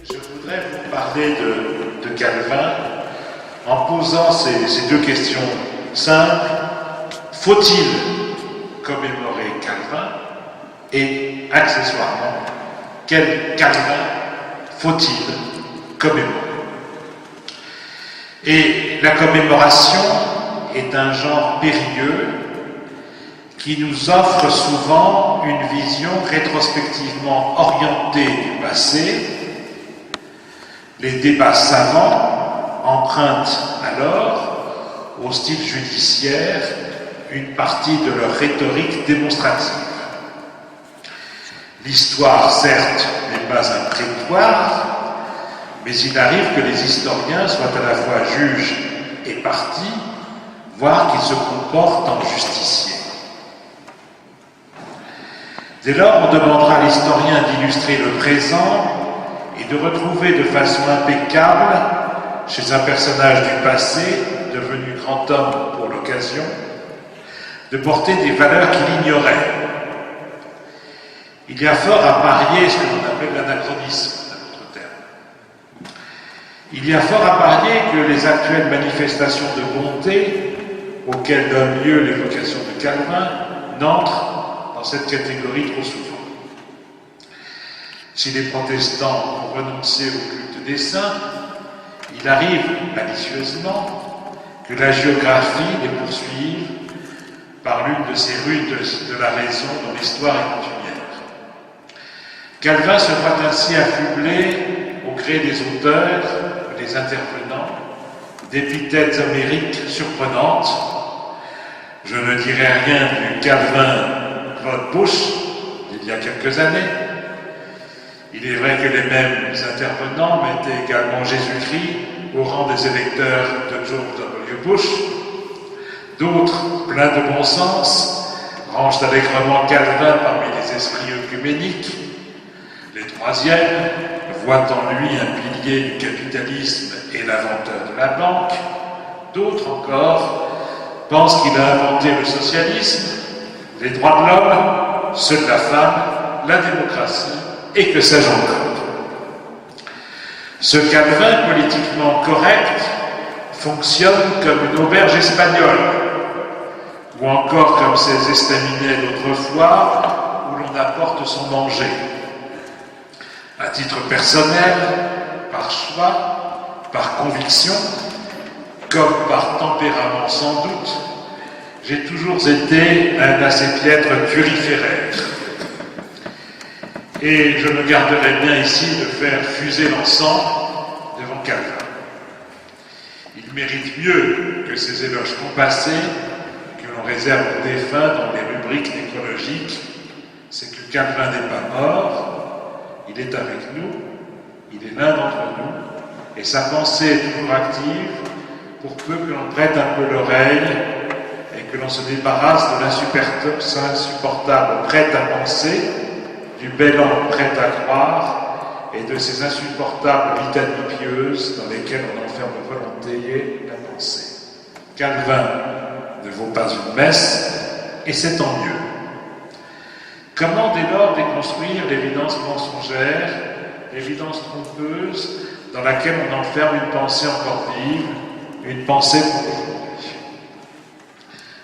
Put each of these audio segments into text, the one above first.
Je voudrais vous parler de Calvin en posant ces deux questions simples. Faut-il commémorer Calvin? Et accessoirement, quel Calvin faut-il commémorer? Et la commémoration est un genre périlleux qui nous offre souvent une vision rétrospectivement orientée du passé. Les débats savants empruntent alors au style judiciaire une partie de leur rhétorique démonstrative. L'histoire, certes, n'est pas un prétoire, mais il arrive que les historiens soient à la fois juges et partis, voire qu'ils se comportent en justiciers. Dès lors, on demandera à l'historien d'illustrer le présent et de retrouver de façon impeccable, chez un personnage du passé, devenu grand homme pour l'occasion, de porter des valeurs qu'il ignorait. Il y a fort à parier ce que l'on appelle l'anachronisme, à notre terme. Il y a fort à parier que les actuelles manifestations de bonté, auxquelles donne lieu l'évocation de Calvin, n'entrent dans cette catégorie trop souvent. Si les protestants ont renoncé au culte des saints, il arrive malicieusement que la géographie les poursuive par l'une de ces rues de la raison dont l'histoire est coutumière. Calvin se voit ainsi affublé au gré des auteurs, des intervenants, d'épithètes homériques surprenantes. Je ne dirai rien du Calvin Claude Bush d'il y a quelques années. Il est vrai que les mêmes intervenants mettaient également Jésus-Christ au rang des électeurs de George W. Bush. D'autres, pleins de bon sens, rangent allègrement Calvin parmi les esprits œcuméniques. Les troisièmes voient en lui un pilier du capitalisme et l'inventeur de la banque. D'autres encore pensent qu'il a inventé le socialisme, les droits de l'homme, ceux de la femme, la démocratie, et que sais-je encore. Ce Calvin politiquement correct fonctionne comme une auberge espagnole, ou encore comme ces estaminets d'autrefois où l'on apporte son manger. À titre personnel, par choix, par conviction, comme par tempérament sans doute, j'ai toujours été un assez piètre turiféraire. Et je me garderai bien ici de faire fuser l'encens devant Calvin. Il mérite mieux que ces éloges compassés que l'on réserve aux défunts dans les rubriques nécrologiques. C'est que Calvin n'est pas mort, il est avec nous, il est l'un d'entre nous, et sa pensée est toujours active pour peu que l'on prête un peu l'oreille et que l'on se débarrasse de l'insupportable prêt-à-penser, du bel homme prêt à croire et de ces insupportables litanies pieuses dans lesquelles on enferme volontiers la pensée. Calvin ne vaut pas une messe, et c'est tant mieux. Comment dès lors déconstruire l'évidence mensongère, l'évidence trompeuse dans laquelle on enferme une pensée encore vive, une pensée pour aujourd'hui?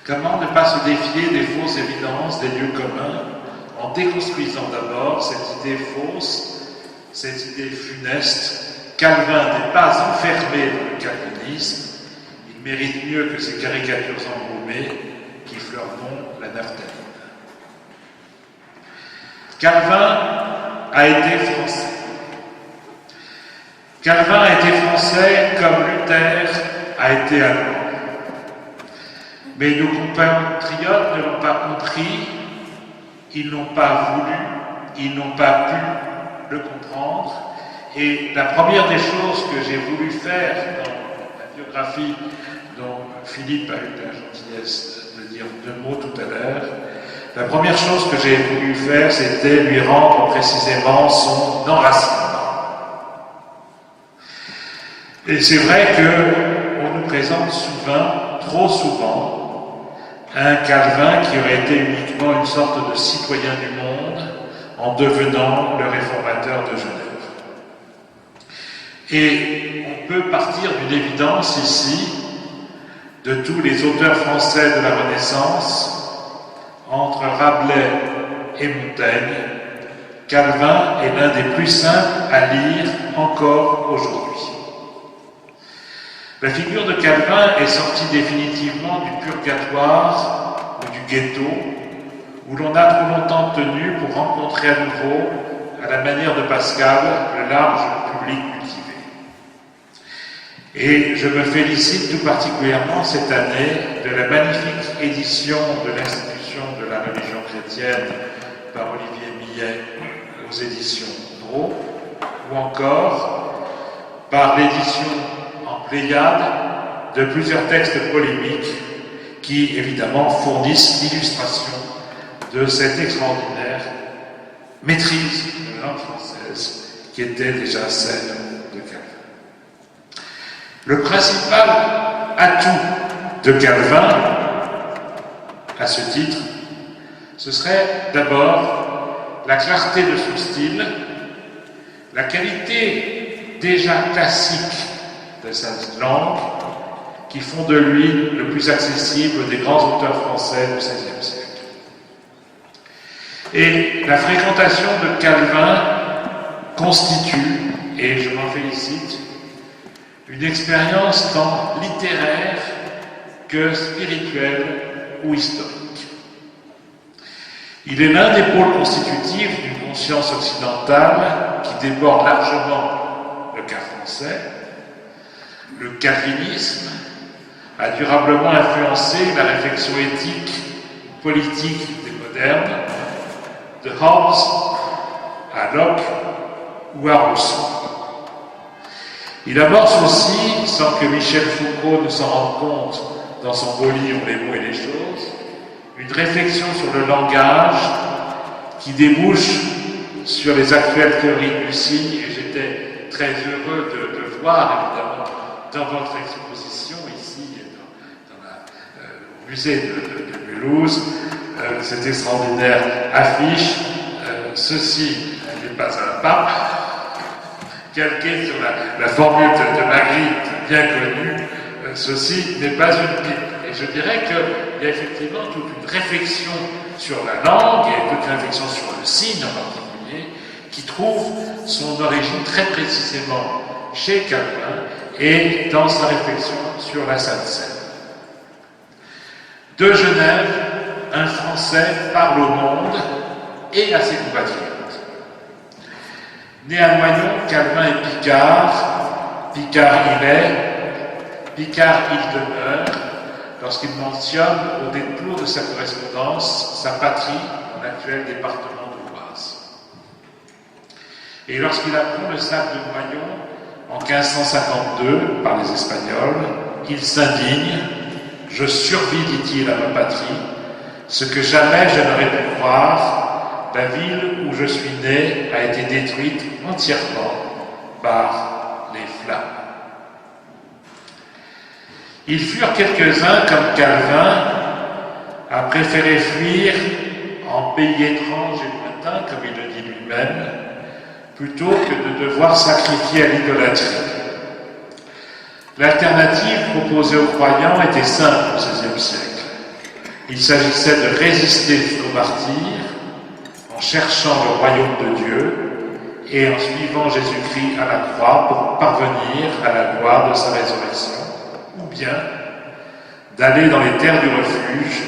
Comment ne pas se défier des fausses évidences, des lieux communs, en déconstruisant d'abord cette idée fausse, cette idée funeste Calvin n'est pas enfermé dans le calvinisme, il mérite mieux que ces caricatures embaumées qui fleurent la naphtaline. Calvin a été français. Calvin a été français comme Luther a été allemand. Mais nos compatriotes ne l'ont pas compris, ils n'ont pas voulu, ils n'ont pas pu le comprendre. Et la première des choses que j'ai voulu faire dans la biographie dont Philippe a eu la gentillesse de dire 2 mots tout à l'heure, la première chose que j'ai voulu faire, c'était lui rendre précisément son enracinement. Et c'est vrai qu'on nous présente souvent, trop souvent, un Calvin qui aurait été uniquement une sorte de citoyen du monde en devenant le réformateur de Genève. Et on peut partir d'une évidence ici, de tous les auteurs français de la Renaissance, entre Rabelais et Montaigne, Calvin est l'un des plus simples à lire encore aujourd'hui. La figure de Calvin est sortie définitivement du purgatoire ou du ghetto, où l'on a trop longtemps tenu pour rencontrer à nouveau, à la manière de Pascal, le large public cultivé. Et je me félicite tout particulièrement cette année de la magnifique édition de l'Institution de la religion chrétienne par Olivier Millet aux éditions Drault, ou encore par l'édition en Pléiade de plusieurs textes polémiques qui, évidemment, fournissent l'illustration de cette extraordinaire maîtrise de la langue française qui était déjà celle de Calvin. Le principal atout de Calvin, à ce titre, ce serait d'abord la clarté de son style, la qualité déjà classique de sa langue, qui font de lui le plus accessible des grands auteurs français du XVIe siècle. Et la fréquentation de Calvin constitue, et je m'en félicite, une expérience tant littéraire que spirituelle ou historique. Il est l'un des pôles constitutifs d'une conscience occidentale qui déborde largement le cas français. Le calvinisme a durablement influencé la réflexion éthique, politique des modernes, de Hobbes à Locke ou à Rousseau. Il amorce aussi, sans que Michel Foucault ne s'en rende compte dans son beau livre Les mots et les choses, une réflexion sur le langage qui débouche sur les actuelles théories du signe, et j'étais très heureux de voir, évidemment, dans votre exposition ici, au musée de Mulhouse, cette extraordinaire affiche, ceci n'est pas un pape, calqué sur la formule de Magritte bien connue, ceci n'est pas une pipe. Et je dirais qu'il y a effectivement toute une réflexion sur la langue et toute une réflexion sur le signe en particulier qui trouve son origine très précisément chez Calvin et dans sa réflexion sur la Sainte Seine. De Genève, un Français parle au monde et à ses compatriotes. Né à Noyon, Calvin est Picard, Picard il est, Picard il demeure, lorsqu'il mentionne au détour de sa correspondance sa patrie dans l'actuel département de l'Oise. Et lorsqu'il apprend le sac de Noyon en 1552 par les Espagnols, il s'indigne. « Je survis, dit-il, à ma patrie, ce que jamais je n'aurais pu croire, la ville où je suis né a été détruite entièrement par les flammes. » Ils furent quelques-uns, comme Calvin, à préférer fuir en pays étrange et lointain, comme il le dit lui-même, plutôt que de devoir sacrifier à l'idolâtrie. L'alternative proposée aux croyants était simple au XVIe siècle. Il s'agissait de résister jusqu'au martyre en cherchant le royaume de Dieu et en suivant Jésus-Christ à la croix pour parvenir à la gloire de sa résurrection, ou bien d'aller dans les terres du refuge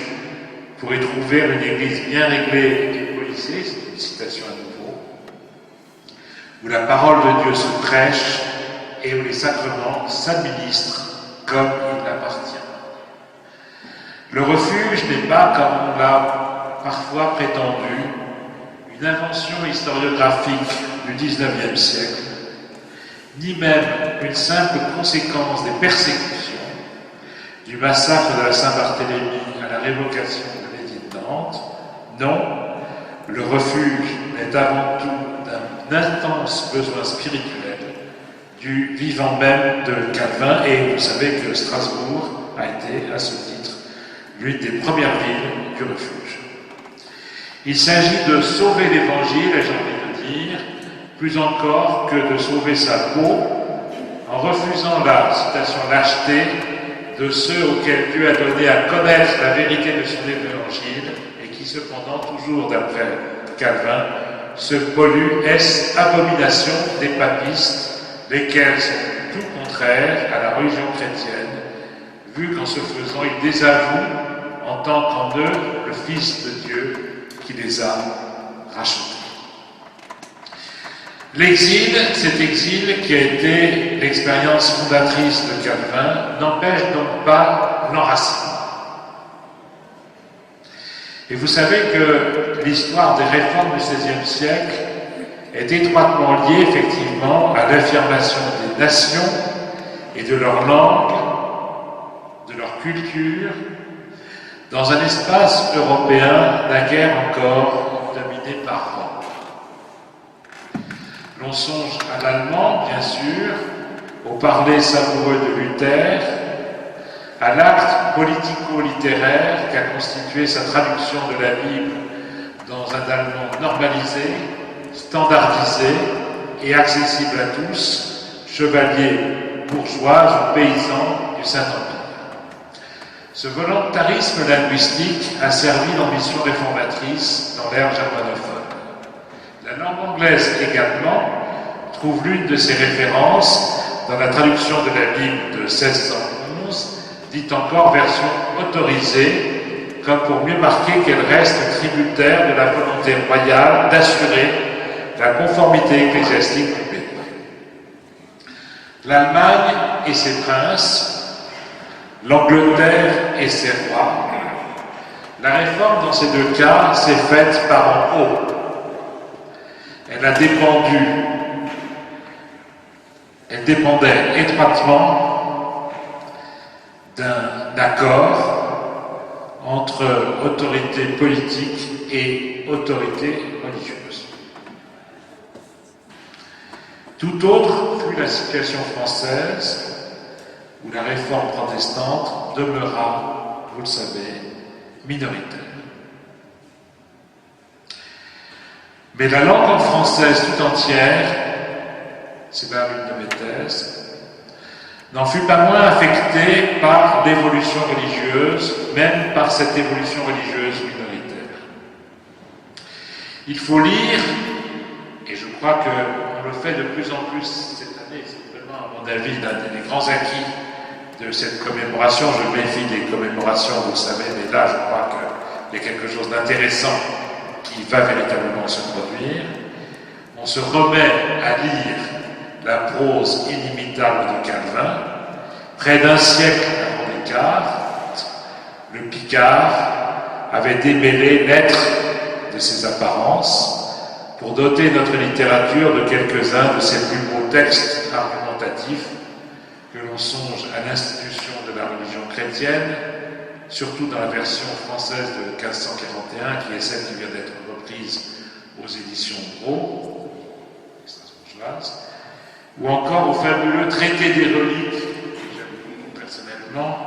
pour y trouver une église bien réglée et policée, c'est une citation à nouveau, où la parole de Dieu se prêche et où les sacrements s'administrent comme il l'appartient. Le refuge n'est pas, comme on l'a parfois prétendu, une invention historiographique du XIXe siècle, ni même une simple conséquence des persécutions, du massacre de la Saint-Barthélemy à la révocation de l'édit de Nantes. Non, le refuge est avant tout d'un intense besoin spirituel du vivant même de Calvin, et vous savez que Strasbourg a été, à ce titre, l'une des premières villes du refuge. Il s'agit de sauver l'Évangile, et j'ai envie de dire, plus encore que de sauver sa peau, en refusant la, citation, lâcheté de ceux auxquels Dieu a donné à connaître la vérité de son Évangile, et qui cependant, toujours d'après Calvin, se polluent, est abomination des papistes, lesquels sont tout contraires à la religion chrétienne, vu qu'en se faisant, ils désavouent en tant qu'en eux le Fils de Dieu qui les a rachetés. L'exil, cet exil qui a été l'expérience fondatrice de Calvin, n'empêche donc pas l'enracinement. Et vous savez que l'histoire des réformes du XVIe siècle est étroitement liée effectivement à l'affirmation des nations et de leur langue, de leur culture, dans un espace européen naguère encore dominé par Rome. L'on songe à l'allemand, bien sûr, au parler savoureux de Luther, à l'acte politico-littéraire qu'a constitué sa traduction de la Bible dans un allemand normalisé, standardisé et accessible à tous, chevaliers, bourgeois ou paysans du Saint-Empire. Ce volontarisme linguistique a servi l'ambition réformatrice dans l'ère germanophone. La langue anglaise également trouve l'une de ses références dans la traduction de la Bible de 1611, dite encore version autorisée, comme pour mieux marquer qu'elle reste tributaire de la volonté royale d'assurer la conformité ecclésiastique du pays. L'Allemagne et ses princes, l'Angleterre et ses rois, la réforme dans ces deux cas s'est faite par en haut. Elle dépendait étroitement d'un accord entre autorité politique et autorité religieuse. Tout autre fut la situation française, où la réforme protestante demeura, vous le savez, minoritaire. Mais la langue française tout entière, c'est là l'une de mes thèses, n'en fut pas moins affectée par l'évolution religieuse, même par cette évolution religieuse minoritaire. Il faut lire, et je crois qu'on le fait de plus en plus cette année, c'est vraiment, à mon avis, l'un des grands acquis de cette commémoration. Je méfie des commémorations, vous le savez, mais là, je crois qu'il y a quelque chose d'intéressant qui va véritablement se produire. On se remet à lire la prose inimitable de Calvin, près d'un siècle avant Descartes. Le Picard avait démêlé l'être de ses apparences pour doter notre littérature de quelques-uns de ses plus beaux textes argumentatifs, que l'on songe à l'institution de la religion chrétienne, surtout dans la version française de 1541, qui est celle qui vient d'être reprise aux éditions Gros, ou encore au fabuleux traité des reliques, que j'aime beaucoup personnellement.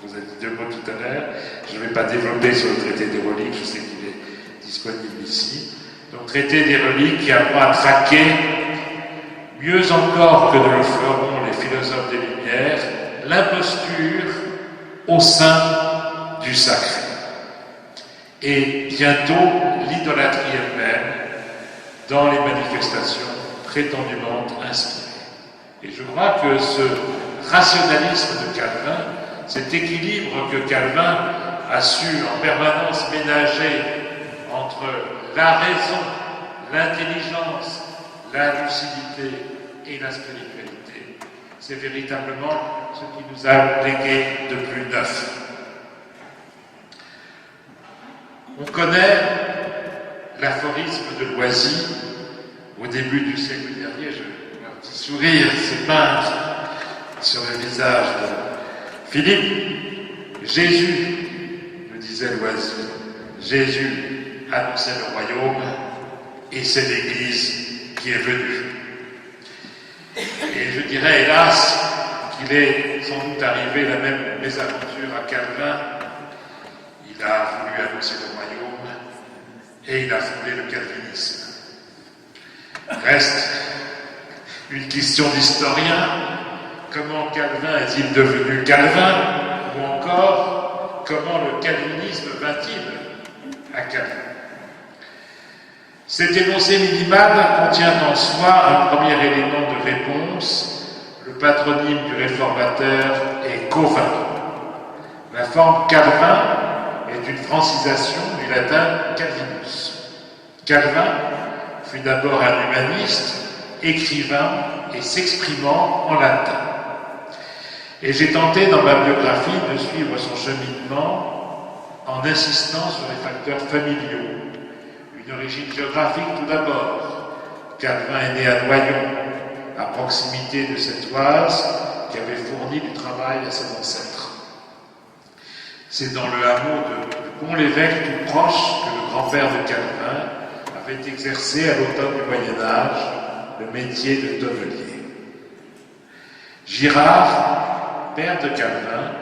Vous avez dit deux mots tout à l'heure, je ne vais pas développer sur le traité des reliques, je sais qu'il est disponible ici. Donc, traité des reliques qui apprend à traquer, mieux encore que ne le feront les philosophes des Lumières, l'imposture au sein du sacré. Et bientôt, l'idolâtrie elle-même, dans les manifestations prétendument inspirées. Et je crois que ce rationalisme de Calvin, cet équilibre que Calvin a su en permanence ménager entre la raison, l'intelligence, la lucidité et la spiritualité, c'est véritablement ce qui nous a légué de plus neuf. On connaît l'aphorisme de Loisy au début du siècle dernier. Un petit sourire se peint sur le visage de Philippe. Jésus, me disait Loisy, Jésus annonçait le royaume et c'est l'Église qui est venue. Et je dirais hélas qu'il est sans doute arrivé la même mésaventure à Calvin. Il a voulu annoncer le royaume et il a fondé le calvinisme. Reste une question d'historien. Comment Calvin est-il devenu Calvin? Ou encore, comment le calvinisme vint-il à Calvin? Cet énoncé minimal contient en soi un premier élément de réponse. Le patronyme du réformateur est Calvin. La forme Calvin est une francisation du latin Calvinus. Calvin fut d'abord un humaniste, écrivain et s'exprimant en latin. Et j'ai tenté dans ma biographie de suivre son cheminement en insistant sur les facteurs familiaux. Une origine géographique tout d'abord. Calvin est né à Noyon, à proximité de cette Oise qui avait fourni du travail à ses ancêtres. C'est dans le hameau de Pont-l'Évêque tout proche que le grand-père de Calvin avait exercé à l'automne du Moyen-Âge le métier de tonnelier. Girard, père de Calvin,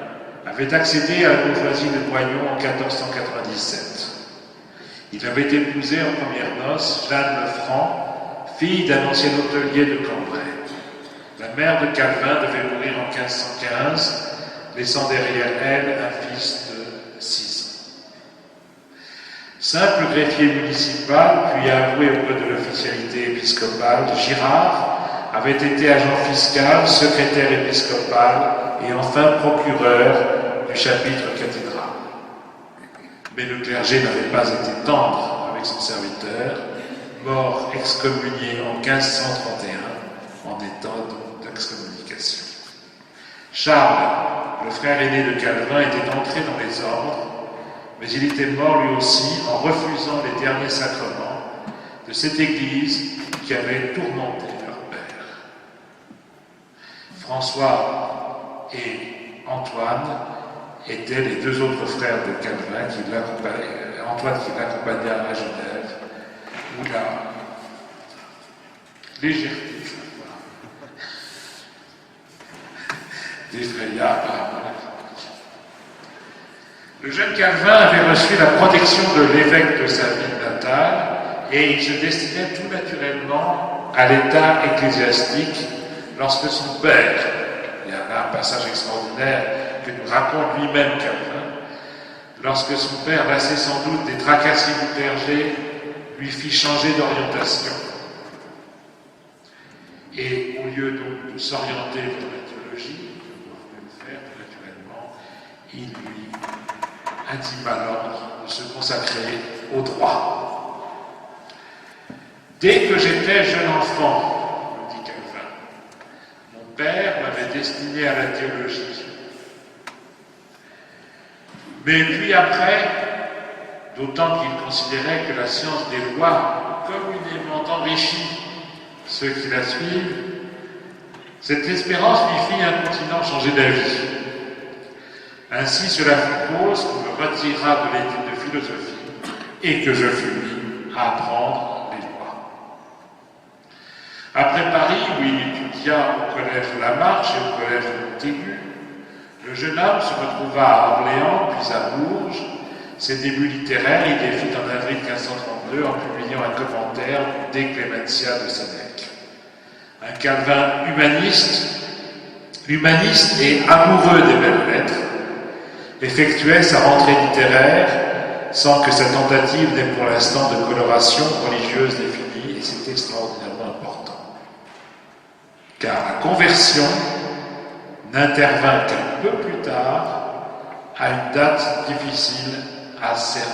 avait accédé à la bourgeoisie de Noyon en 1497. Il avait épousé en premières noces Jeanne Lefranc, fille d'un ancien hôtelier de Cambrai. La mère de Calvin devait mourir en 1515, laissant derrière elle un fils de 6 ans. Simple greffier municipal, puis avoué auprès de l'officialité épiscopale, Girard avait été agent fiscal, secrétaire épiscopal et enfin procureur du chapitre cathédral. Mais le clergé n'avait pas été tendre avec son serviteur, mort excommunié en 1531 en état d'excommunication. Charles, le frère aîné de Calvin, était entré dans les ordres, mais il était mort lui aussi en refusant les derniers sacrements de cette Église qui avait tourmenté leur père. François et Antoine étaient les deux autres frères de Calvin qui l'accompagnaient, Antoine qui l'accompagnait à Genève, où la légèreté d'effraya apparemment. Le jeune Calvin avait reçu la protection de l'évêque de sa ville natale et il se destinait tout naturellement à l'état ecclésiastique lorsque son père, il y a là un passage extraordinaire que nous raconte lui-même Calvin, lorsque son père, lassé sans doute des tracasseries du clergé, lui fit changer d'orientation. Et au lieu donc de s'orienter vers la théologie, comme on pouvait le faire naturellement, il lui intima l'ordre de se consacrer au droit. Dès que j'étais jeune enfant, me dit Calvin, mon père m'avait destiné à la théologie. Mais puis après, d'autant qu'il considérait que la science des lois communément enrichit ceux qui la suivent, cette espérance lui fit incontinent changer d'avis. Ainsi, cela fut cause qu'on me retira de l'étude de philosophie et que je fus mis à apprendre les lois. Après Paris, où il étudia au collège de la Marche et au collège de Montaigu, le jeune homme se retrouva à Orléans, puis à Bourges. Ses débuts littéraires, il les fit en avril 1532 en publiant un commentaire du De Clementia de Sénèque. Un Calvin humaniste et amoureux des belles lettres, effectuait sa rentrée littéraire sans que sa tentative n'ait pour l'instant de coloration religieuse définie et c'est extraordinairement important. Car la conversion n'intervint qu'un peu plus tard, à une date difficile à cerner.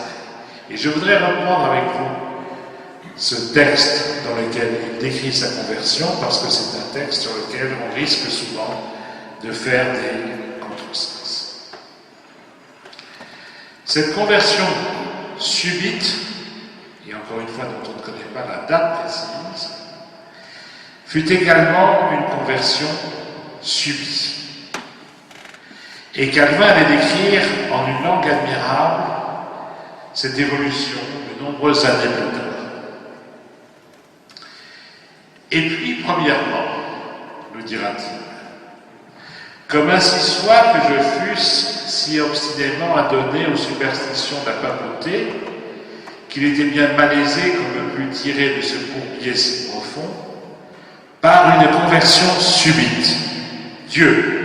Et je voudrais reprendre avec vous ce texte dans lequel il décrit sa conversion, parce que c'est un texte sur lequel on risque souvent de faire des contresens. Cette conversion subite, et encore une fois dont on ne connaît pas la date précise, fut également une conversion subie. Et Calvin allait décrire en une langue admirable cette évolution de nombreuses années plus tard. Et puis, premièrement, le dira-t-il, comme ainsi soit que je fusse si obstinément adonné aux superstitions de la papauté, qu'il était bien malaisé qu'on me pût tirer de ce bourbier si profond, par une conversion subite, Dieu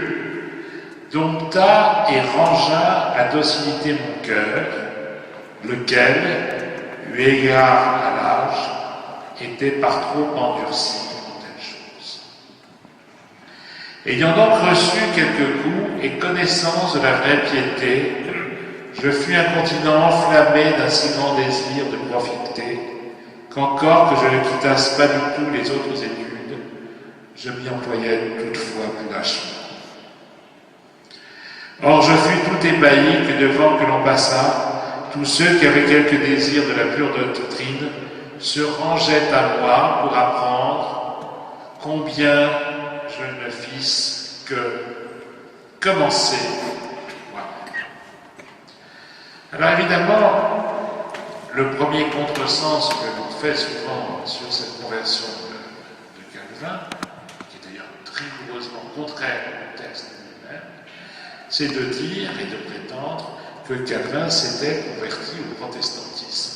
dompta et rangea à docilité mon cœur, lequel, eu égard à l'âge, était par trop endurci pour telle chose. Ayant donc reçu quelques coups et connaissance de la vraie piété, je fus incontinent enflammé d'un si grand désir de profiter, qu'encore que je ne quittasse pas du tout les autres études, je m'y employais toutefois plus lâchement. Or je fus tout ébahi que devant que l'on passât, tous ceux qui avaient quelque désir de la pure doctrine se rangeaient à moi pour apprendre combien je ne fisse que commencer moi-même. Alors évidemment, le premier contresens que l'on fait souvent sur cette conversion de Calvin, qui est d'ailleurs rigoureusement contraire au texte lui-même, c'est de dire et de prétendre que Calvin s'était converti au protestantisme.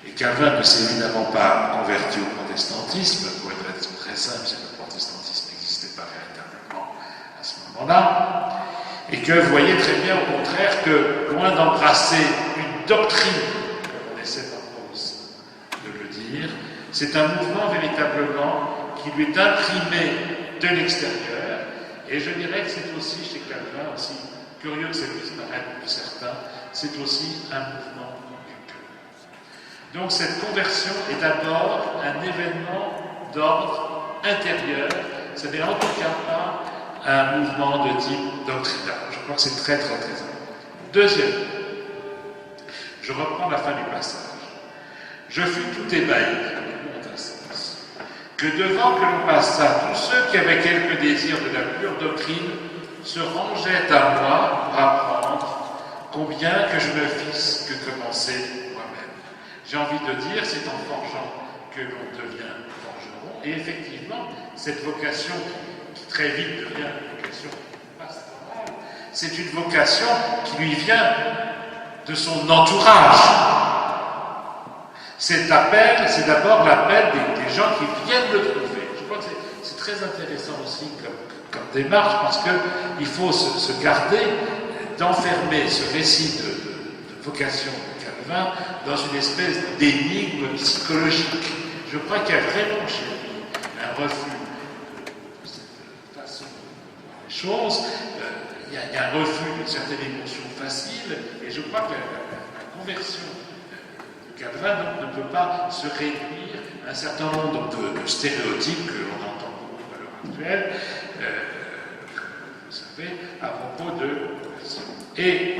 Et Calvin ne s'est évidemment pas converti au protestantisme, pour être très simple, c'est que le protestantisme n'existait pas véritablement à ce moment-là, et que vous voyez très bien au contraire que, loin d'embrasser une doctrine, comme on essaie parfois aussi de le dire, c'est un mouvement véritablement qui lui est imprimé de l'extérieur, et je dirais que c'est aussi chez Calvin, aussi curieux que ça puisse paraître pour certains, c'est aussi un mouvement. Donc cette conversion est d'abord un événement d'ordre intérieur, ce n'est en tout cas pas un mouvement de type doctrinal. Je crois que c'est très très très important. Deuxième, je reprends la fin du passage. Je fus tout ébahi, que devant que l'on passât, tous ceux qui avaient quelque désir de la pure doctrine se rangeaient à moi pour apprendre combien que je ne fisse que commencer moi-même. J'ai envie de dire, c'est en forgeant que l'on devient forgeron. Et effectivement, cette vocation qui très vite devient une vocation pastorale, c'est une vocation qui lui vient de son entourage. Cet appel, c'est d'abord l'appel des gens qui viennent le trouver. Je crois que c'est très intéressant aussi comme démarche, parce qu'il faut se garder d'enfermer ce récit de vocation de Calvin dans une espèce d'énigme psychologique. Je crois qu'il y a vraiment chez lui un refus de cette façon de voir les choses. Il y a un refus d'une certaine émotion facile, et je crois que la conversion de Calvin ne peut pas se réduire à un certain nombre de stéréotypes que l'on entend beaucoup à l'heure actuelle, vous savez, à propos de conversion. Et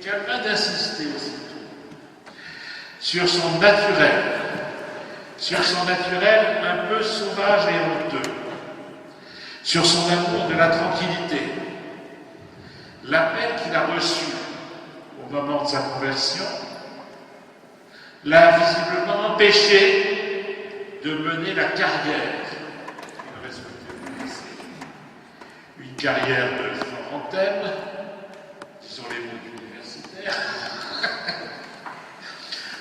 Calvin d'insister aussi sur son naturel un peu sauvage et honteux, sur son amour de la tranquillité, l'appel qu'il a reçu au moment de sa conversion l'a visiblement empêché de mener la carrière qu'il aurait souhaité mener. Une carrière de Florentine, disons les mots d'universitaire,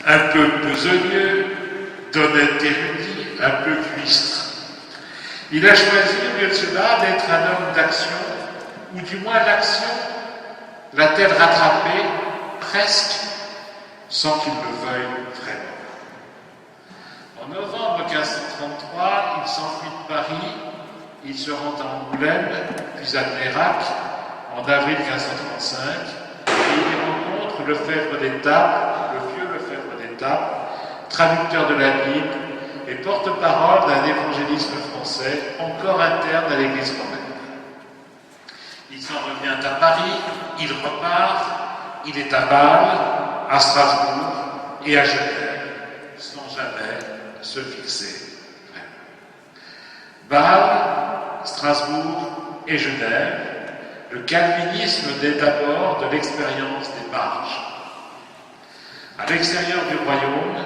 un peu besogneux, d'honnête érudit, un peu cuistre. Il a choisi, au lieu de cela, d'être un homme d'action, ou du moins l'action l'a-t-elle rattrapé presque sans qu'il le veuille vraiment. En novembre 1533, il s'enfuit de Paris, il se rend à Angoulême, puis à Nérac, en avril 1535, et il rencontre Lefebvre d'Étaples, le vieux Lefebvre d'Étaples, traducteur de la Bible et porte-parole d'un évangélisme français encore interne à l'Église romaine. Il s'en revient à Paris, il repart, il est à Bâle, à Strasbourg et à Genève, sans jamais se fixer vraiment. Bâle, Strasbourg et Genève, le calvinisme naît d'abord de l'expérience des marges. À l'extérieur du royaume,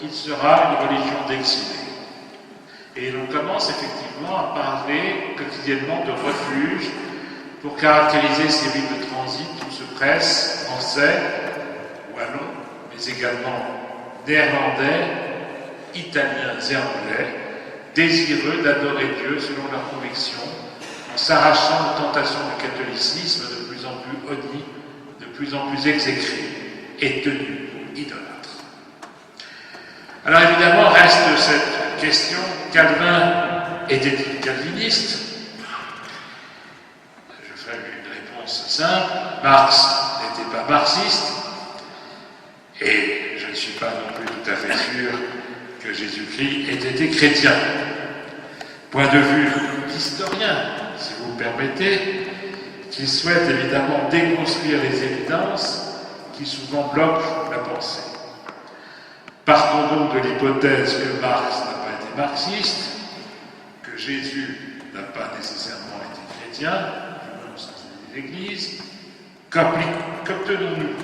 il sera une religion d'exilés. Et l'on commence effectivement à parler quotidiennement de refuge pour caractériser ces villes de transit où se pressent français, wallons, mais également néerlandais, italiens et anglais, désireux d'adorer Dieu selon leur conviction, en s'arrachant aux tentations du catholicisme de plus en plus honni, de plus en plus exécré et tenu pour idolâtre. Alors évidemment, reste cette question, Calvin était-il calviniste? Je ferai une réponse simple, Marx n'était pas marxiste, et je ne suis pas non plus tout à fait sûr que Jésus-Christ ait été chrétien. Point de vue d'historien, si vous me permettez, qui souhaite évidemment déconstruire les évidences qui souvent bloquent la pensée. Partons donc de l'hypothèse que Marx n'a pas été marxiste, que Jésus n'a pas nécessairement été chrétien, du moins au sens des églises. Qu'obtenons-nous?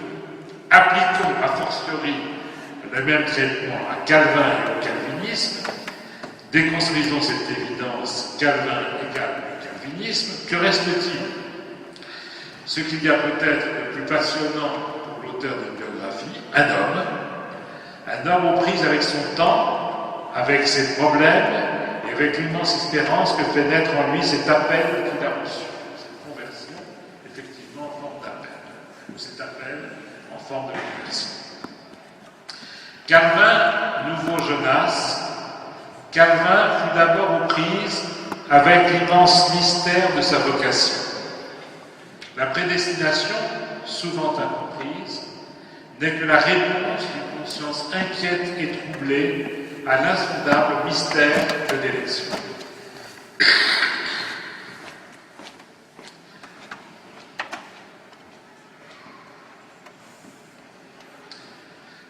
Appliquons a fortiori le même traitement à Calvin et au calvinisme. Déconstruisons cette évidence, Calvin égale le calvinisme. Que reste-t-il? Ce qu'il y a peut-être de plus passionnant pour l'auteur d'une biographie, un homme aux prises avec son temps, avec ses problèmes, et avec l'immense espérance que fait naître en lui cet appel qu'il a reçu, cette conversion, effectivement en forme d'appel, ou cet appel en forme de conversion. Calvin, nouveau Jonas, Calvin fut d'abord aux prises avec l'immense mystère de sa vocation. La prédestination, souvent incomprise, n'est que la réponse d'une conscience inquiète et troublée à l'insondable mystère de l'élection.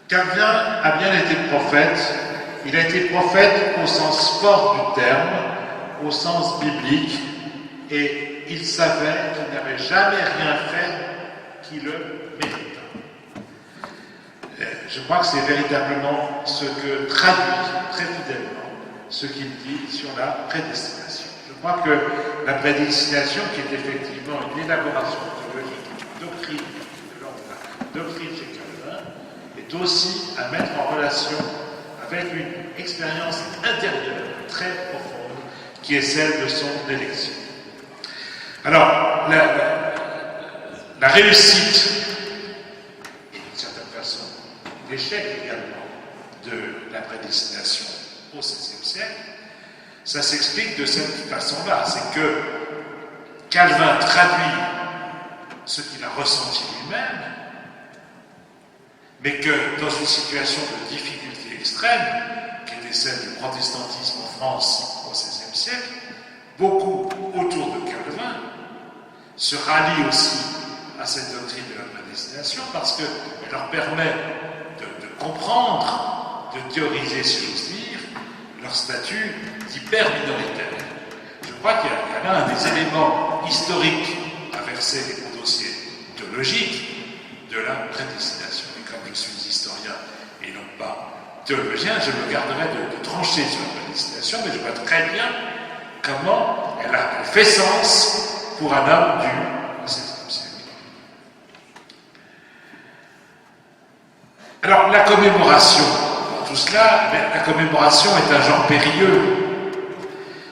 Calvin a bien été prophète. Il a été prophète au sens fort du terme, au sens biblique, et il savait qu'il n'avait jamais rien fait qui le méritât. Je crois que c'est véritablement ce que traduit très fidèlement ce qu'il dit sur la prédestination. Je crois que la prédestination, qui est effectivement une élaboration théologique, une doctrine de l'ordre de la doctrine chez Calvin, est aussi à mettre en relation avec une expérience intérieure très profonde qui est celle de son élection. Alors, la réussite, et d'une certaine façon, l'échec également de la prédestination au XVIe siècle, ça s'explique de cette façon-là. C'est que Calvin traduit ce qu'il a ressenti lui-même, mais que dans une situation de difficulté extrême, qui était celle du protestantisme en France au XVIe siècle, beaucoup autour de Calvin se rallient aussi à cette doctrine de la prédestination parce qu'elle leur permet de comprendre, de théoriser, si j'ose dire, leur statut d'hyper-minoritaire. Je crois qu'il y a là un des éléments historiques à verser au dossier théologique de la prédestination. Et comme je suis historien et non pas théologien, je me garderai de trancher sur la prédestination, mais je vois très bien comment elle a fait sens pour un homme du XVIe siècle. Alors, la commémoration, dans tout cela, la commémoration est un genre périlleux,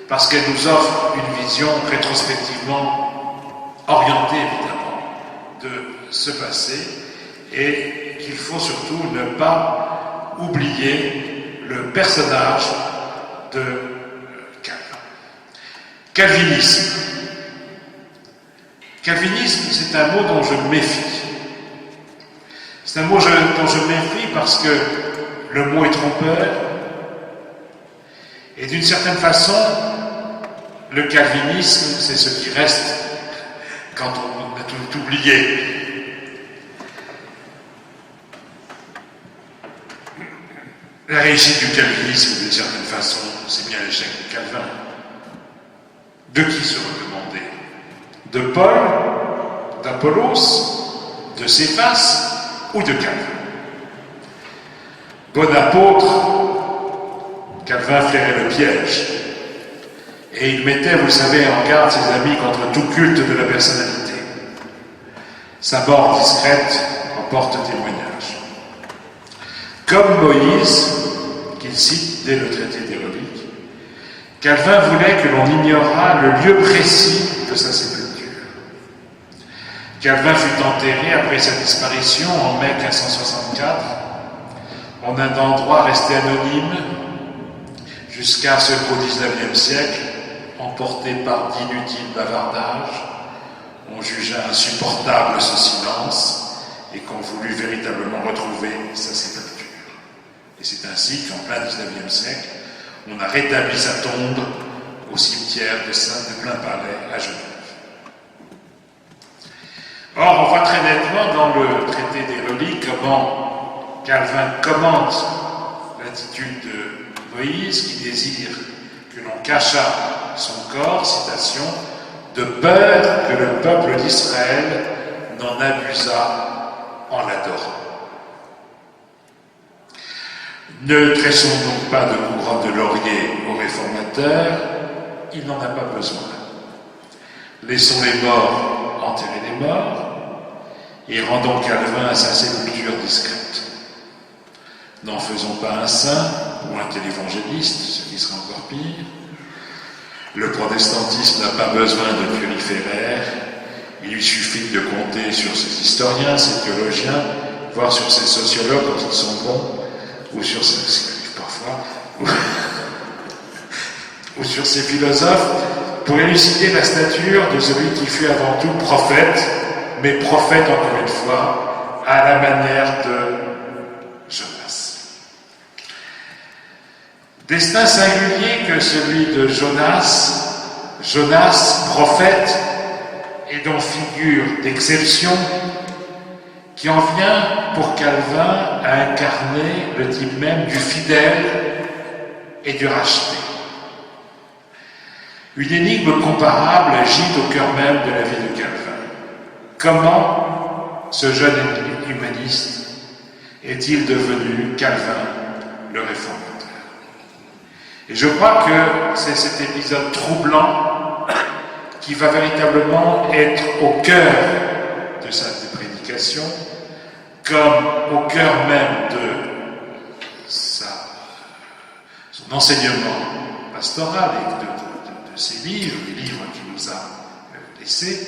parce qu'elle nous offre une vision rétrospectivement orientée, évidemment, de ce passé, et qu'il faut surtout ne pas oublier le personnage de Calvin. Calvinisme. Calvinisme, c'est un mot dont je me méfie. C'est un mot dont je me méfie parce que le mot est trompeur. Et d'une certaine façon, le calvinisme, c'est ce qui reste quand on a tout oublié. La réussite du calvinisme, d'une certaine façon, c'est bien l'échec de Calvin. De qui se recommander? De Paul, d'Apollos, de Céphas ou de Calvin? Bon apôtre, Calvin flairait le piège. Et il mettait, vous le savez, en garde ses amis contre tout culte de la personnalité. Sa mort discrète en porte témoignage. Comme Moïse, qu'il cite dès le traité des reliques, Calvin voulait que l'on ignorât le lieu précis de sa sépulture. Calvin fut enterré après sa disparition en mai 1564 en un endroit resté anonyme jusqu'à ce qu'au XIXe siècle, emporté par d'inutiles bavardages, on jugea insupportable ce silence et qu'on voulut véritablement retrouver sa sépulture. Et c'est ainsi qu'en plein XIXe siècle, on a rétabli sa tombe au cimetière de Plain-Palais à Genève. Or, on voit très nettement dans le traité des reliques comment Calvin commente l'attitude de Moïse qui désire que l'on cachât son corps, citation, de peur que le peuple d'Israël n'en abusât en l'adorant. Ne tressons donc pas de couronne de laurier aux réformateurs, il n'en a pas besoin. Laissons les morts enterrer les morts et rendons Calvin à sa sépulture discrète. N'en faisons pas un saint ou un télévangéliste, ce qui sera encore pire. Le protestantisme n'a pas besoin de turiféraires, il lui suffit de compter sur ses historiens, ses théologiens, voire sur ses sociologues quand ils sont bons, ou sur ou sur ses philosophes, pour élucider la stature de celui qui fut avant tout prophète, mais prophète encore une fois, à la manière de Jonas. Destin singulier que celui de Jonas, prophète, et dont figure d'exception, qui en vient pour Calvin à incarner le type même du fidèle et du racheté. Une énigme comparable agit au cœur même de la vie de Calvin. Comment ce jeune humaniste est-il devenu Calvin, le réformateur? Et je crois que c'est cet épisode troublant qui va véritablement être au cœur de sa prédication, comme au cœur même de son enseignement pastoral et de ses livres, les livres qu'il nous a laissés.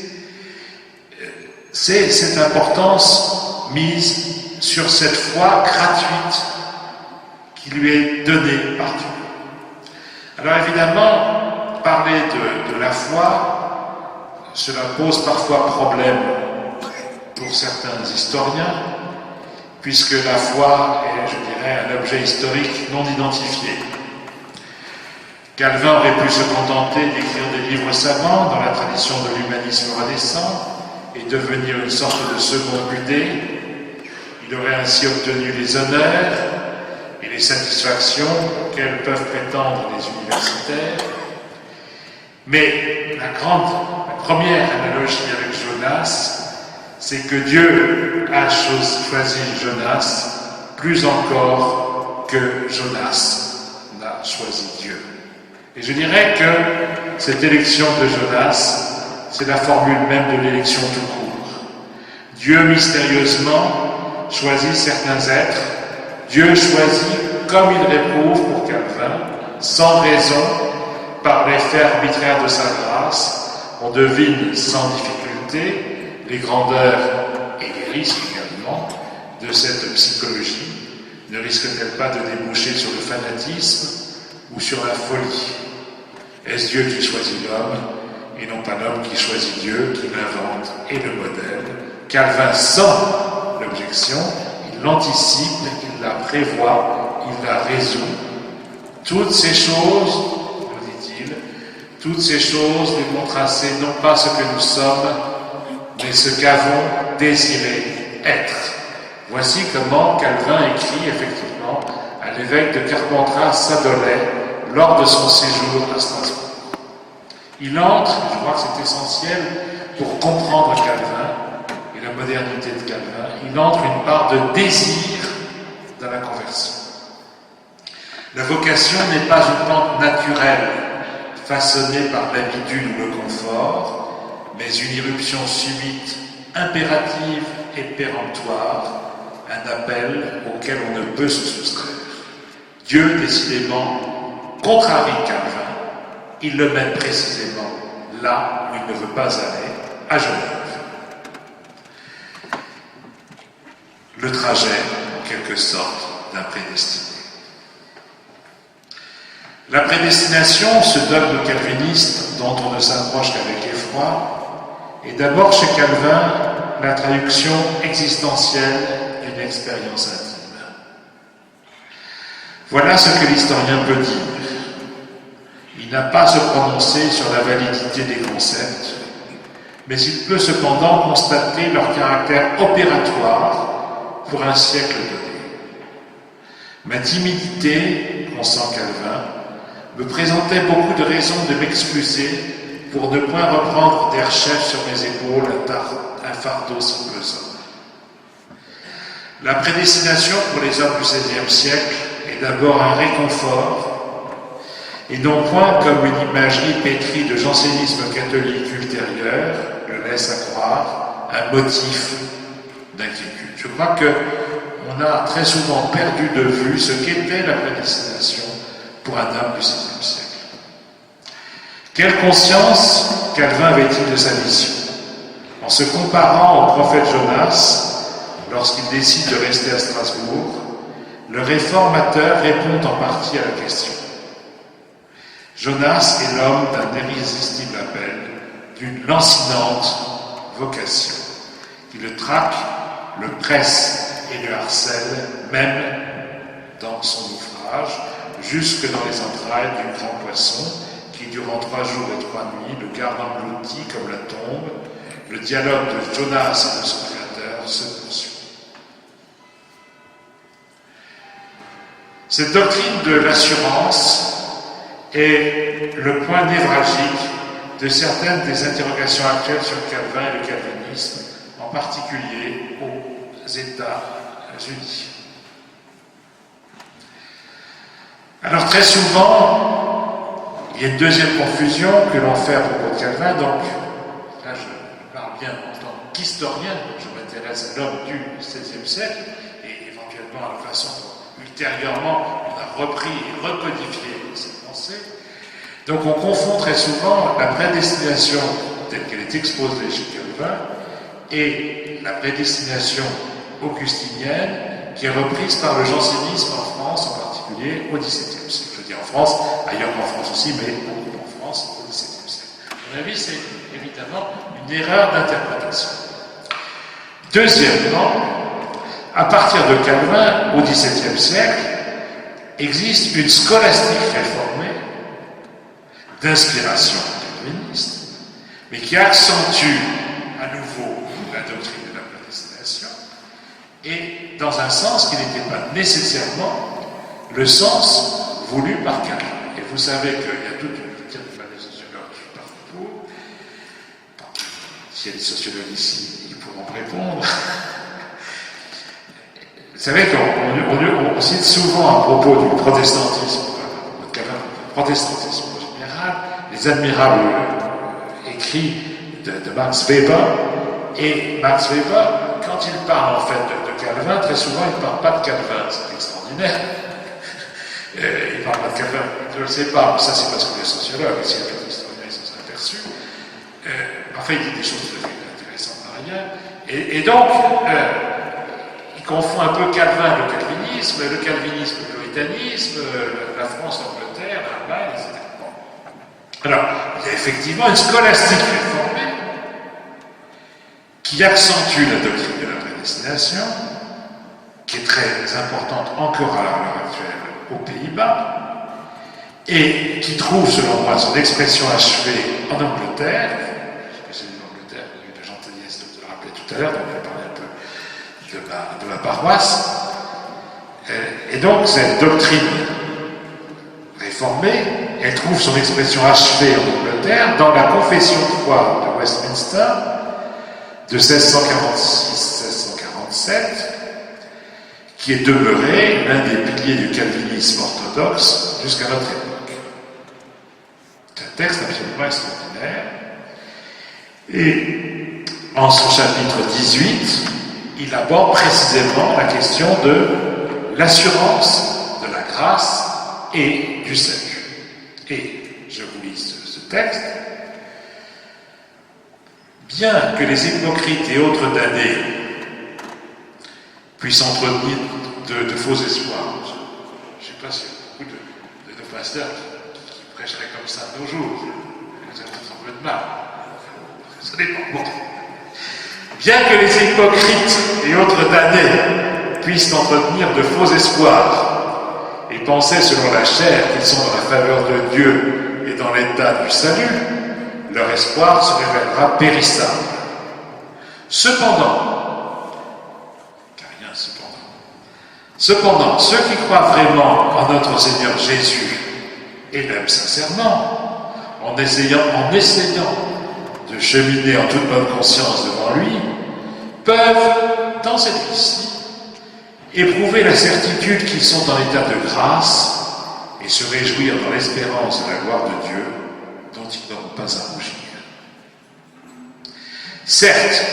C'est cette importance mise sur cette foi gratuite qui lui est donnée par Dieu. Alors évidemment, parler de la foi, cela pose parfois problème pour certains historiens, puisque la foi est, je dirais, un objet historique non identifié. Calvin aurait pu se contenter d'écrire des livres savants dans la tradition de l'humanisme renaissant et devenir une sorte de second Budé. Il aurait ainsi obtenu les honneurs et les satisfactions auxquelles peuvent prétendre les universitaires. Mais la première analogie avec Jonas, c'est que Dieu a choisi Jonas plus encore que Jonas n'a choisi Dieu. Et je dirais que cette élection de Jonas, c'est la formule même de l'élection tout court. Dieu mystérieusement choisit certains êtres. Dieu choisit, comme il réprouve pour Calvin, sans raison, par l'effet arbitraire de sa grâce. On devine sans difficulté les grandeurs et les risques également de cette psychologie ne risque-t-elle pas de déboucher sur le fanatisme ou sur la folie? Est-ce Dieu qui choisit l'homme et non pas l'homme qui choisit Dieu, qui l'invente et le modèle? Calvin sent l'objection, il l'anticipe, il la prévoit, il la résout. Toutes ces choses, nous dit-il, toutes ces choses vont tracer non pas ce que nous sommes, mais ce qu'avons désiré être. Voici comment Calvin écrit effectivement à l'évêque de Carpentras-Sadolet lors de son séjour à Strasbourg. Il entre, je crois que c'est essentiel pour comprendre Calvin et la modernité de Calvin, il entre une part de désir dans la conversion. La vocation n'est pas une pente naturelle façonnée par l'habitude ou le confort, mais une irruption subite, impérative et péremptoire, un appel auquel on ne peut se soustraire. Dieu, décidément, contrarie Calvin. Il le mène précisément là où il ne veut pas aller, à Genève. Le trajet, en quelque sorte, d'un prédestiné. La prédestination, ce dogme calviniste dont on ne s'approche qu'avec effroi, est d'abord chez Calvin la traduction existentielle d'une expérience intime. Voilà ce que l'historien peut dire. Il n'a pas à se prononcer sur la validité des concepts, mais il peut cependant constater leur caractère opératoire pour un siècle donné. Ma timidité, consent Calvin, me présentait beaucoup de raisons de m'excuser pour ne point reprendre des chefs sur mes épaules un fardeau si pesant. La prédestination pour les hommes du XVIe siècle est d'abord un réconfort, et non point comme une imagerie pétrie de jansénisme catholique ultérieur le laisse à croire, un motif d'inquiétude. Je crois qu'on a très souvent perdu de vue ce qu'était la prédestination pour un homme du XVIe siècle. Quelle conscience Calvin avait-il de sa mission? En se comparant au prophète Jonas, lorsqu'il décide de rester à Strasbourg, le réformateur répond en partie à la question. Jonas est l'homme d'un irrésistible appel, d'une lancinante vocation, qui le traque, le presse et le harcèle, même dans son ouvrage, jusque dans les entrailles du grand poisson, qui durant 3 jours et 3 nuits le garde englouti comme la tombe. Le dialogue de Jonas et de son créateur se poursuit. Cette doctrine de l'assurance est le point névralgique de certaines des interrogations actuelles sur Calvin et le calvinisme, en particulier aux États-Unis. Alors très souvent, il y a une deuxième confusion que l'on fait à propos de Calvin, donc là je parle bien en tant qu'historien, je m'intéresse à l'homme du XVIe siècle, et éventuellement à la façon dont ultérieurement on a repris et recodifié cette pensée. Donc on confond très souvent la prédestination telle qu'elle est exposée chez Calvin et la prédestination augustinienne qui est reprise par le jansénisme en France, en particulier au XVIIe siècle. Je dis en France, ailleurs en France aussi, mais beaucoup en France au XVIIe siècle. À mon avis, c'est évidemment une erreur d'interprétation. Deuxièmement, à partir de Calvin, au XVIIe siècle, existe une scolastique réformée d'inspiration calviniste, mais qui accentue à nouveau la doctrine de la prédestination, et dans un sens qui n'était pas nécessairement le sens voulu par Calvin. Et vous savez qu'il y a toute une des sociologues partout. S'il y a des sociologues ici, ils pourront répondre. Vous savez qu'on cite souvent à propos du protestantisme, protestantisme en général, les admirables écrits de Max Weber. Et Max Weber, quand il parle en fait de Calvin, très souvent il ne parle pas de Calvin, c'est extraordinaire. Il ne parle pas de Calvin, je ne le sais pas, mais ça c'est parce qu'il est sociologue, et s'il y a d'autres historiens, ils s'en sont aperçus. Enfin, il dit des choses tout à fait intéressantes par ailleurs. Et donc, il confond un peu Calvin et le calvinisme. lutheranisme, le calvinisme, le puritanisme, la France, l'Angleterre, l'Allemagne, etc. Alors, il y a effectivement une scolastique réformée qui accentue la doctrine de la prédestination, qui est très importante encore à l'heure actuelle aux Pays-Bas, et qui trouve, selon moi, son expression achevée en Angleterre. J'ai dit l'Angleterre, j'ai eu la gentillesse de le rappeler tout à l'heure, donc je vais parler un peu de ma paroisse. Et donc, cette doctrine réformée, elle trouve son expression achevée en Angleterre dans la confession de foi de Westminster de 1646-1647, qui est demeuré l'un des piliers du calvinisme orthodoxe jusqu'à notre époque. C'est un texte absolument extraordinaire. Et en son chapitre 18, il aborde précisément la question de l'assurance de la grâce et du salut. Et je vous lis ce texte. Bien que les hypocrites et autres damnés puissent entretenir de faux espoirs, je ne sais pas s'il y a beaucoup de pasteurs qui prêcheraient comme ça de nos jours. Vous avez un peu de mal. Ça dépend. Bon. Bien que les hypocrites et autres damnés puissent entretenir de faux espoirs et penser selon la chair qu'ils sont dans la faveur de Dieu et dans l'état du salut, leur espoir se révélera périssable. Cependant, ceux qui croient vraiment en notre Seigneur Jésus et l'aiment sincèrement, en essayant de cheminer en toute bonne conscience devant lui, peuvent, dans cette vie-ci, éprouver la certitude qu'ils sont en état de grâce et se réjouir dans l'espérance de la gloire de Dieu dont ils n'auront pas à rougir. Certes,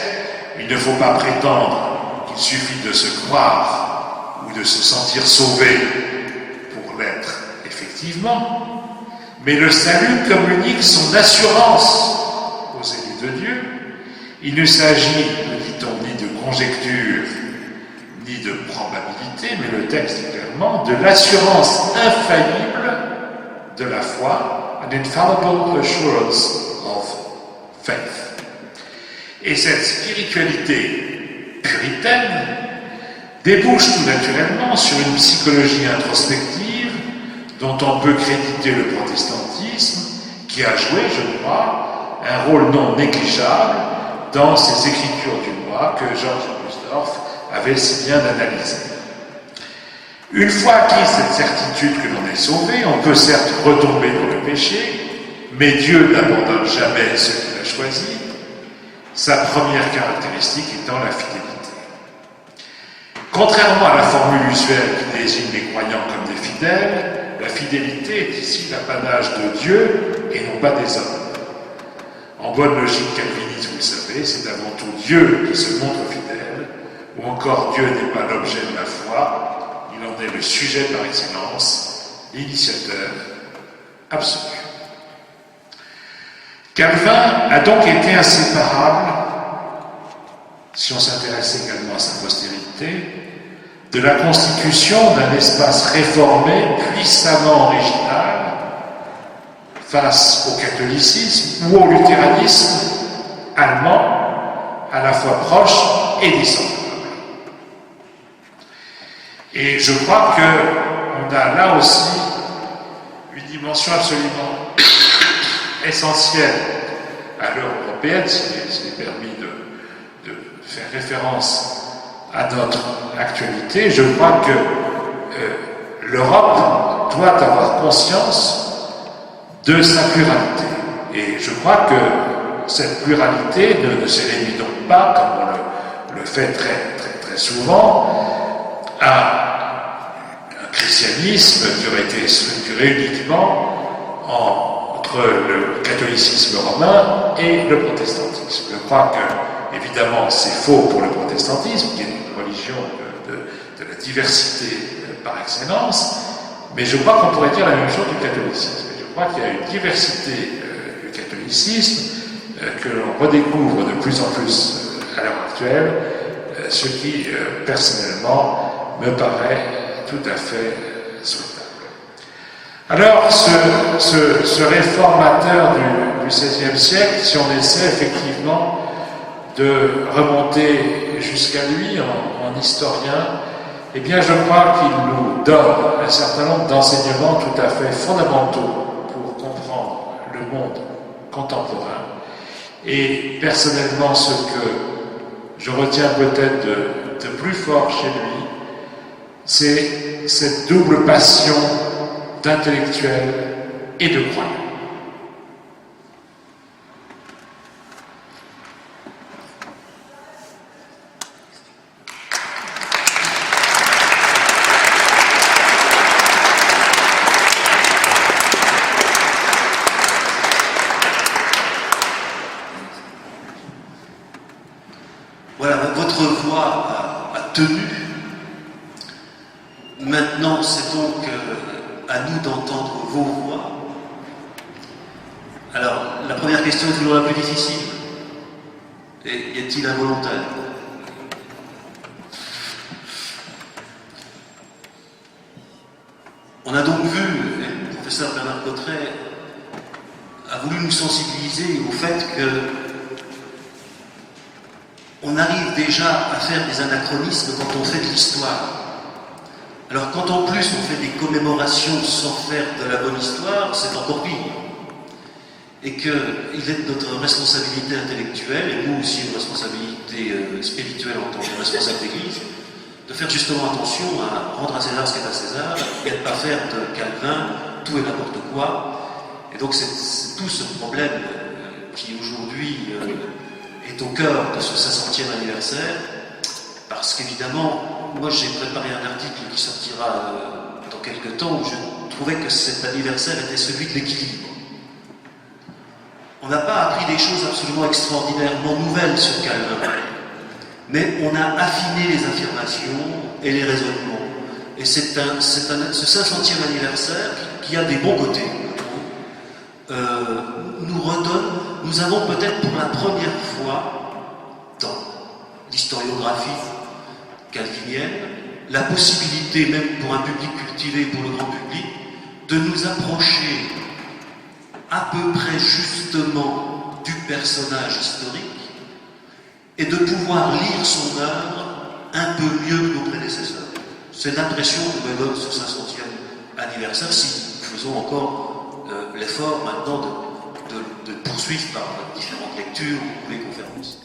il ne faut pas prétendre qu'il suffit de se croire ou de se sentir sauvé pour l'être effectivement, mais le salut communique son assurance aux élus de Dieu. Il ne s'agit, dit-on, ni de conjecture, ni de probabilité, mais le texte dit clairement de l'assurance infaillible de la foi, an infallible assurance of faith. Et cette spiritualité puritaine débouche tout naturellement sur une psychologie introspective dont on peut créditer le protestantisme, qui a joué, je crois, un rôle non négligeable dans ces écritures du moi que Georges Busdorf avait si bien analysé. Une fois acquise cette certitude que l'on est sauvé, on peut certes retomber dans le péché, mais Dieu n'abandonne jamais ceux qu'il a choisis, sa première caractéristique étant la fidélité. Contrairement à la formule usuelle qui désigne les croyants comme des fidèles, la fidélité est ici l'apanage de Dieu et non pas des hommes. En bonne logique calviniste, vous le savez, c'est avant tout Dieu qui se montre fidèle, ou encore Dieu n'est pas l'objet de la foi, il en est le sujet par excellence, l'initiateur absolu. Calvin a donc été inséparable, si on s'intéresse également à sa postérité, de la constitution d'un espace réformé, puissamment original, face au catholicisme ou au luthéranisme allemand, à la fois proche et dissemblable. Et je crois qu'on a là aussi une dimension absolument essentielle à l'heure européenne, s'il est permis de faire référence à notre actualité. Je crois que l'Europe doit avoir conscience de sa pluralité. Et je crois que cette pluralité ne se réduit donc pas, comme on le fait très souvent, à un christianisme qui aurait été structuré uniquement entre le catholicisme romain et le protestantisme. Je crois que, évidemment, c'est faux pour le protestantisme, qui est une religion de la diversité par excellence, mais je crois qu'on pourrait dire la même chose du catholicisme. Je crois qu'il y a une diversité du catholicisme que l'on redécouvre de plus en plus à l'heure actuelle, ce qui, personnellement, me paraît tout à fait souhaitable. Alors, ce réformateur du XVIe siècle, si on essaie effectivement de remonter jusqu'à lui en historien, eh bien je crois qu'il nous donne un certain nombre d'enseignements tout à fait fondamentaux pour comprendre le monde contemporain. Et personnellement, ce que je retiens peut-être de plus fort chez lui, c'est cette double passion d'intellectuel et de croyant. Voilà, votre voix a tenu. Maintenant, c'est donc à nous d'entendre vos voix. Alors, la première question est toujours la plus difficile. Et y a-t-il un volontaire? On a donc vu, et le professeur Bernard Cotret a voulu nous sensibiliser au fait que on arrive déjà à faire des anachronismes quand on fait de l'histoire. Alors quand en plus on fait des commémorations sans faire de la bonne histoire, c'est encore pire. Et qu'il est de notre responsabilité intellectuelle, et nous aussi une responsabilité spirituelle en tant que responsable d'Église, de faire justement attention à rendre à César ce qui est à César, et à ne pas faire de Calvin tout et n'importe quoi. Et donc c'est tout ce problème qui aujourd'hui est au cœur de ce 500e anniversaire, parce qu'évidemment, moi j'ai préparé un article qui sortira dans quelques temps où je trouvais que cet anniversaire était celui de l'équilibre. On n'a pas appris des choses absolument extraordinairement nouvelles sur Calvin, mais on a affiné les affirmations et les raisonnements. Et ce 500e anniversaire, qui a des bons côtés, nous redonne, nous avons peut-être pour la première fois dans l'historiographie calvinienne la possibilité, même pour un public cultivé, pour le grand public, de nous approcher à peu près justement du personnage historique et de pouvoir lire son œuvre un peu mieux que nos prédécesseurs. C'est l'impression que me donne ce 500e anniversaire, si nous faisons encore l'effort maintenant de poursuivre par différentes lectures ou les conférences.